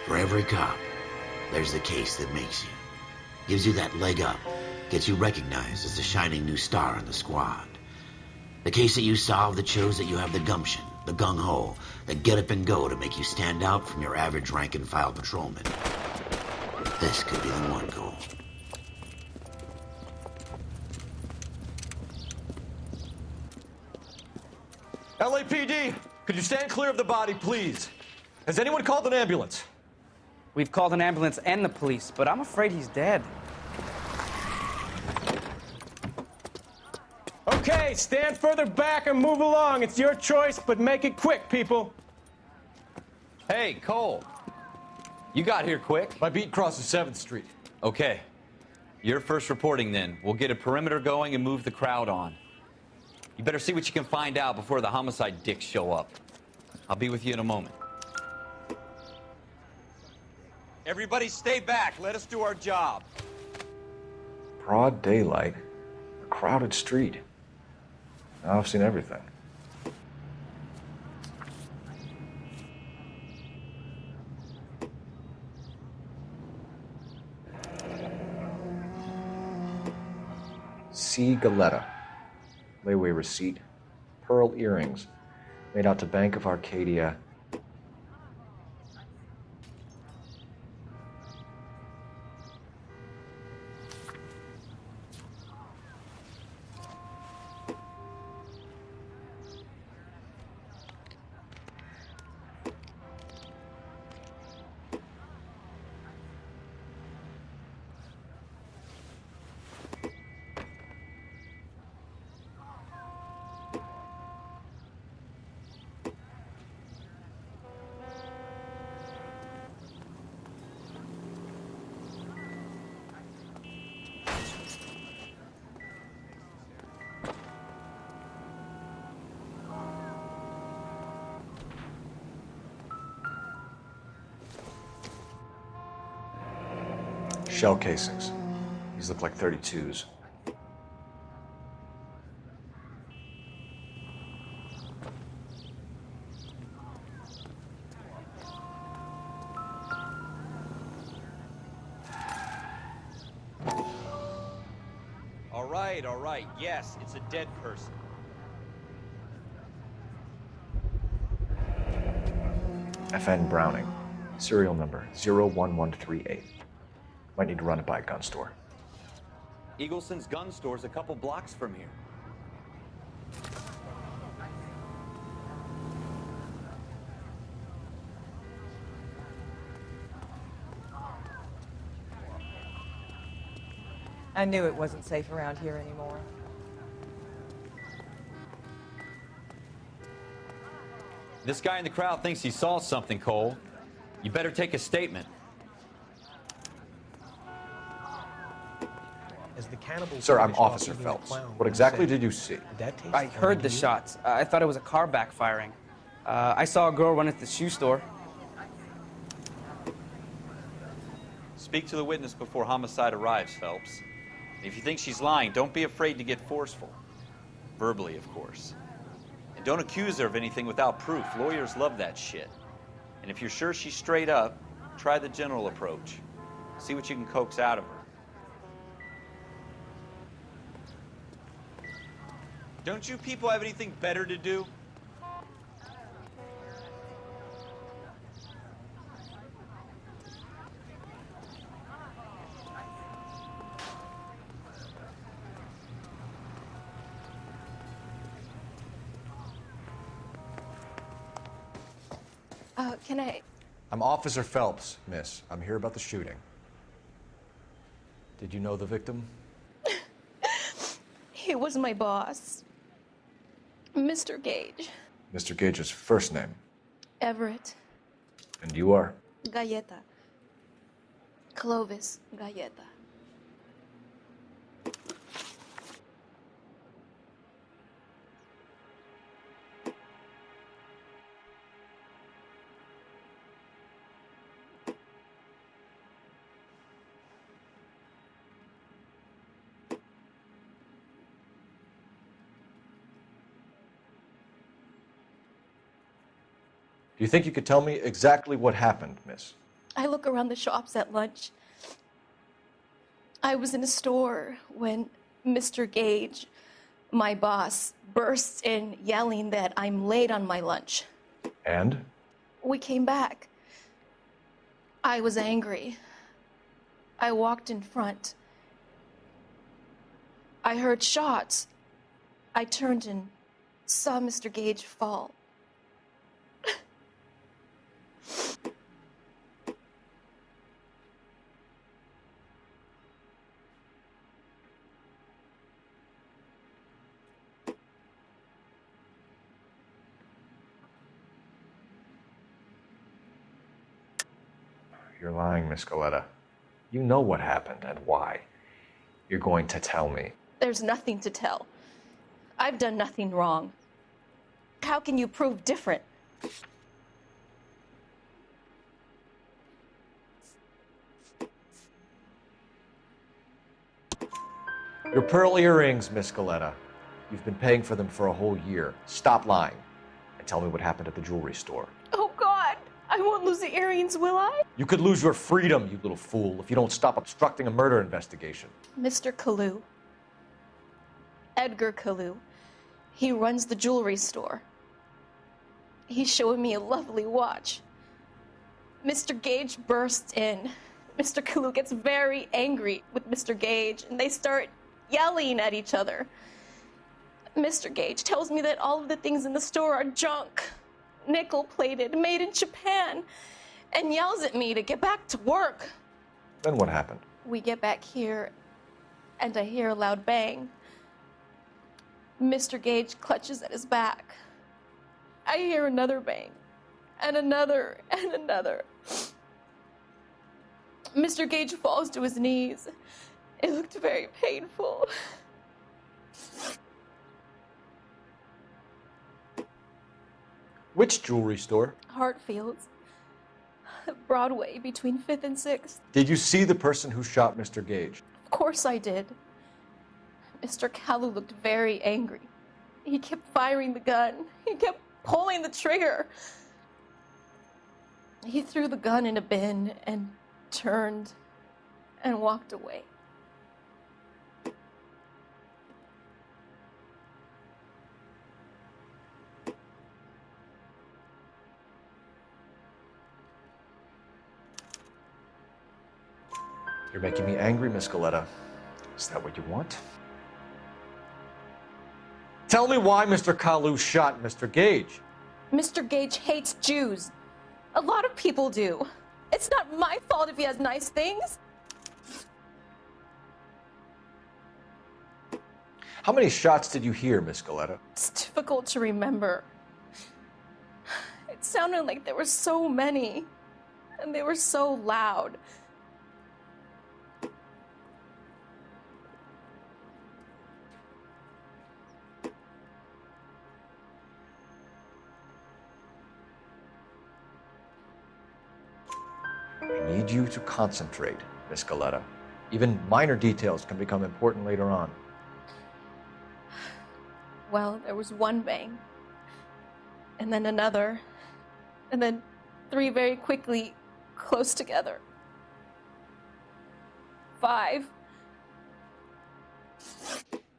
For every cop, there's the case that makes you. Gives you that leg up, gets you recognized as the shining new star in the squad. The case that you solve that shows that you have the gumption, the gung-ho, the get up and go to make you stand out from your average rank-and-file patrolman. This could be the one, Cole. LAPD, could you stand clear of the body, please? Has anyone called an ambulance? We've called an ambulance and the police, but I'm afraid he's dead. Okay, stand further back and move along. It's your choice, but make it quick, people. Hey, Cole. You got here quick. My beat crosses 7th Street. Okay. You're first reporting then. We'll get a perimeter going and move the crowd on. You better see what you can find out before the homicide dicks show up. I'll be with you in a moment. Everybody stay back. Let us do our job. Broad daylight, a crowded street. Now I've seen everything. C. Galetta. Layaway receipt. Pearl earrings. Made out to Bank of Arcadia. Shell casings. These look like 32s. All right. Yes, it's a dead person. FN Browning. Serial number 01138. Might need to run it by a gun store. Eagleson's gun store's a couple blocks from here. I knew it wasn't safe around here anymore. This guy in the crowd thinks he saw something, Cole. You better take a statement. Sir, I'm Officer Phelps. What exactly did you see? I heard the shots. I thought it was a car backfiring. I saw a girl run into the shoe store. Speak to the witness before homicide arrives, Phelps. If you think she's lying, don't be afraid to get forceful. Verbally, of course. And don't accuse her of anything without proof. Lawyers love that shit. And if you're sure she's straight up, try the general approach. See what you can coax out of her. Don't you people have anything better to do? Can I... I'm Officer Phelps, miss. I'm here about the shooting. Did you know the victim? He was my boss. Mr. Gage. Mr. Gage's first name. Everett. And you are? Galleta. Clovis Galleta. Do you think you could tell me exactly what happened, miss? I look around the shops at lunch. I was in a store when Mr. Gage, my boss, bursts in yelling that I'm late on my lunch. And? We came back. I was angry. I walked in front. I heard shots. I turned and saw Mr. Gage fall. You're lying, Miss Coletta. You know what happened and why. You're going to tell me. There's nothing to tell. I've done nothing wrong. How can you prove different? Your pearl earrings, Miss Coletta. You've been paying for them for a whole year. Stop lying and tell me what happened at the jewelry store. Oh, God! I won't lose the earrings, will I? You could lose your freedom, you little fool, if you don't stop obstructing a murder investigation. Mr. Kalu. Edgar Kalu. He runs the jewelry store. He's showing me a lovely watch. Mr. Gage bursts in. Mr. Kalu gets very angry with Mr. Gage, and they start yelling at each other. Mr. Gage tells me that all of the things in the store are junk, nickel-plated, made in Japan, and yells at me to get back to work. Then what happened? We get back here, and I hear a loud bang. Mr. Gage clutches at his back. I hear another bang, and another, and another. Mr. Gage falls to his knees. It looked very painful. Which jewelry store? Hartfield's. Broadway, between 5th and 6th. Did you see the person who shot Mr. Gage? Of course I did. Mr. Kalu looked very angry. He kept firing the gun. He kept pulling the trigger. He threw the gun in a bin and turned and walked away. You're making me angry, Miss Coletta. Is that what you want? Tell me why Mr. Kalu shot Mr. Gage. Mr. Gage hates Jews. A lot of people do. It's not my fault if he has nice things. How many shots did you hear, Miss Coletta? It's difficult to remember. It sounded like there were so many, and they were so loud. I need you to concentrate, Miss Coletta. Even minor details can become important later on. Well, there was one bang, and then another, and then 3 very quickly, close together. 5.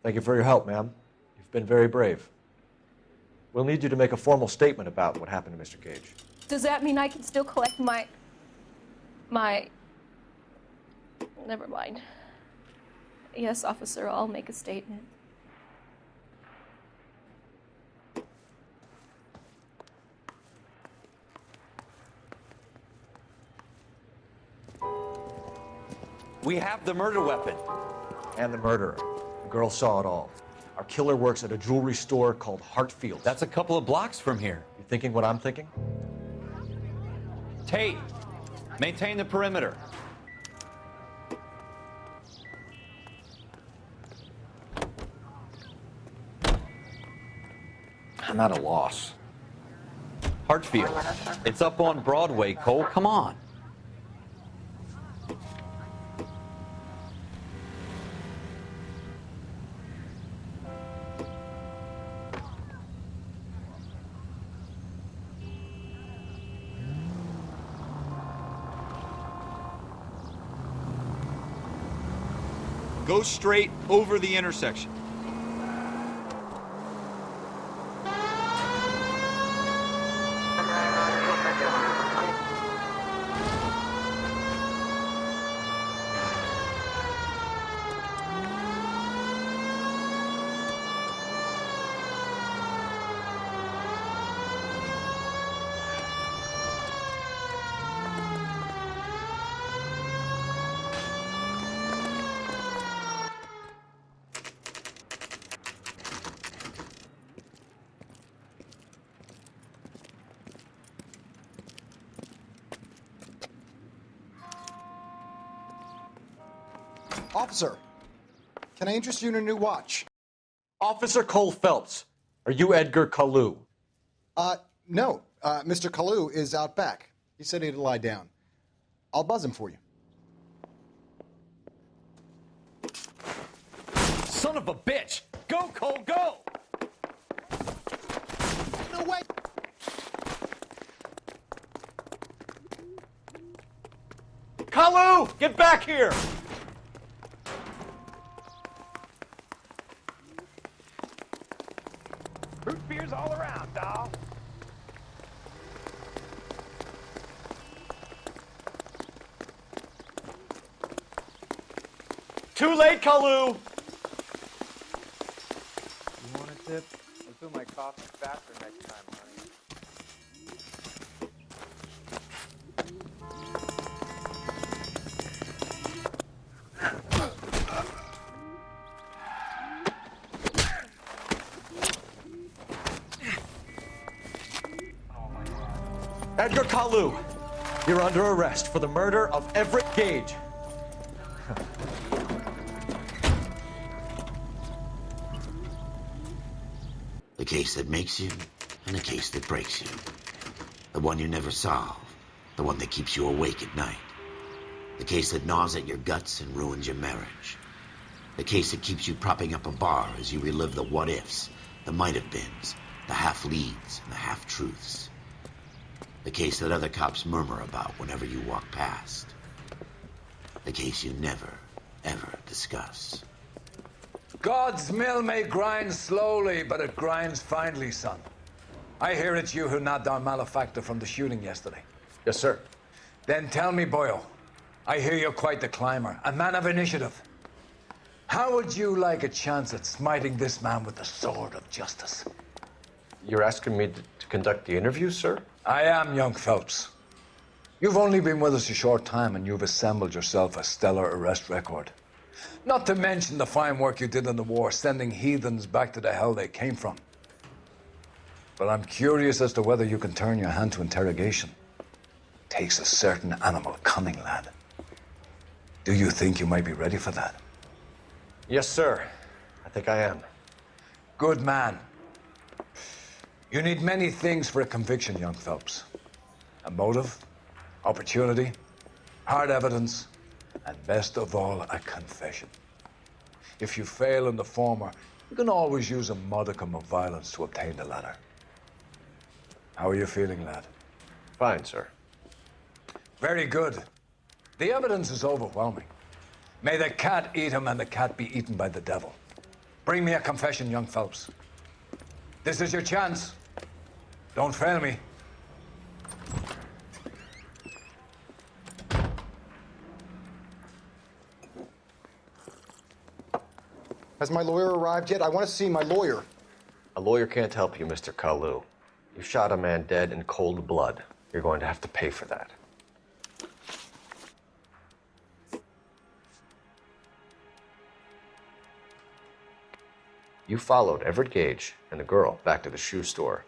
Thank you for your help, ma'am. You've been very brave. We'll need you to make a formal statement about what happened to Mr. Gage. Does that mean I can still collect my... Never mind. Yes, officer, I'll make a statement. We have the murder weapon. And the murderer. The girl saw it all. Our killer works at a jewelry store called Hartfield's. That's a couple of blocks from here. You thinking what I'm thinking? Tate, maintain the perimeter. I'm at a loss. Hartfield. It's up on Broadway, Cole. Come on. Go straight over the intersection. Officer, can I interest you in a new watch? Officer Cole Phelps, are you Edgar Kalu? No. Mr. Kalu is out back. He said he'd lie down. I'll buzz him for you. Son of a bitch! Go, Cole, go! No way! Kalu, get back here! Root beers all around, doll. Too late, Kalu! You want a tip? I'll do my coffee faster next time, honey. Edgar Kalu, you're under arrest for the murder of Everett Gage. The case that makes you, and the case that breaks you. The one you never solve, the one that keeps you awake at night. The case that gnaws at your guts and ruins your marriage. The case that keeps you propping up a bar as you relive the what-ifs, the might-have-beens, the half-leads, and the half-truths. The case that other cops murmur about whenever you walk past. The case you never, ever discuss. God's mill may grind slowly, but it grinds finely, son. I hear it's you who nabbed our malefactor from the shooting yesterday. Yes, sir. Then tell me, Boyle, I hear you're quite the climber, a man of initiative. How would you like a chance at smiting this man with the sword of justice? You're asking me to conduct the interview, sir? I am, young Phelps. You've only been with us a short time, and you've assembled yourself a stellar arrest record. Not to mention the fine work you did in the war, sending heathens back to the hell they came from. But I'm curious as to whether you can turn your hand to interrogation. Takes a certain animal cunning, lad. Do you think you might be ready for that? Yes, sir. I think I am. Good man. You need many things for a conviction, young Phelps. A motive, opportunity, hard evidence, and best of all, a confession. If you fail in the former, you can always use a modicum of violence to obtain the latter. How are you feeling, lad? Fine, sir. Very good. The evidence is overwhelming. May the cat eat him and the cat be eaten by the devil. Bring me a confession, young Phelps. This is your chance. Don't fail me. Has my lawyer arrived yet? I want to see my lawyer. A lawyer can't help you, Mr. Kalu. You shot a man dead in cold blood. You're going to have to pay for that. You followed Everett Gage and the girl back to the shoe store.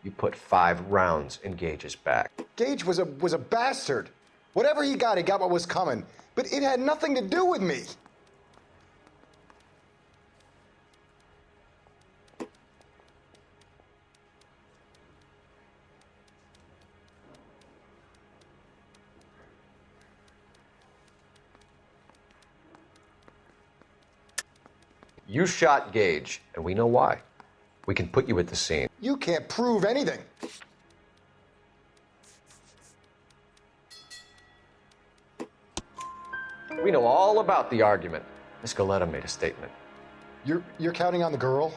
You put 5 rounds in Gage's back. Gage was a bastard. Whatever he got what was coming. But it had nothing to do with me. You shot Gage, and we know why. We can put you at the scene. You can't prove anything. We know all about the argument. Miss Galetta made a statement. You're counting on the girl?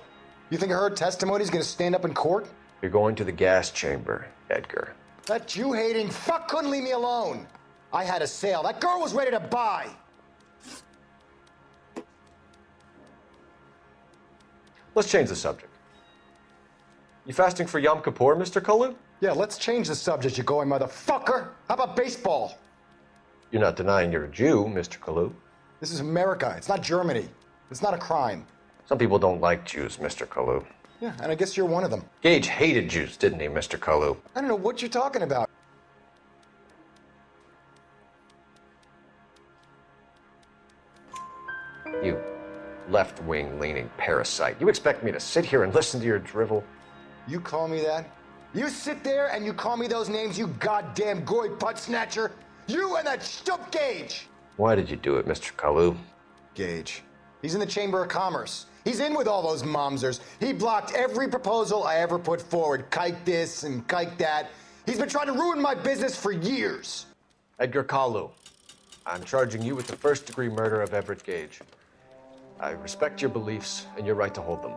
You think her testimony is going to stand up in court? You're going to the gas chamber, Edgar. That Jew-hating fuck couldn't leave me alone. I had a sale. That girl was ready to buy. Let's change the subject. You fasting for Yom Kippur, Mr. Kalu? Yeah, let's change the subject, you going motherfucker. How about baseball? You're not denying you're a Jew, Mr. Kalu. This is America. It's not Germany. It's not a crime. Some people don't like Jews, Mr. Kalu. Yeah, and I guess you're one of them. Gage hated Jews, didn't he, Mr. Kalu? I don't know what you're talking about. You left-wing leaning parasite. You expect me to sit here and listen to your drivel? You call me that? You sit there and you call me those names, you goddamn goy butt snatcher? You and that stup Gage! Why did you do it, Mr. Kalu? Gage. He's in the Chamber of Commerce. He's in with all those momsers. He blocked every proposal I ever put forward. Kike this and kike that. He's been trying to ruin my business for years. Edgar Kalu, I'm charging you with the first-degree murder of Everett Gage. I respect your beliefs and your right to hold them.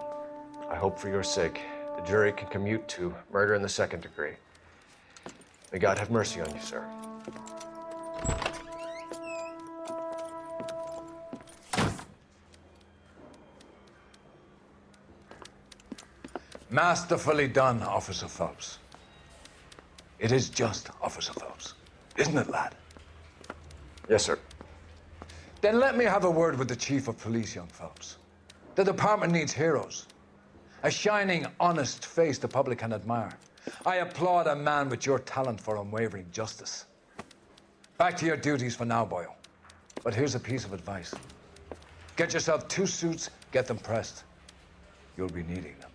I hope for your sake the jury can commute to murder in the second degree. May God have mercy on you, sir. Masterfully done, Officer Phelps. It is just, Officer Phelps. Isn't it, lad? Yes, sir. Then let me have a word with the Chief of Police, young Phelps. The department needs heroes. A shining, honest face the public can admire. I applaud a man with your talent for unwavering justice. Back to your duties for now, Boyle. But here's a piece of advice. Get yourself 2 suits, get them pressed. You'll be needing them.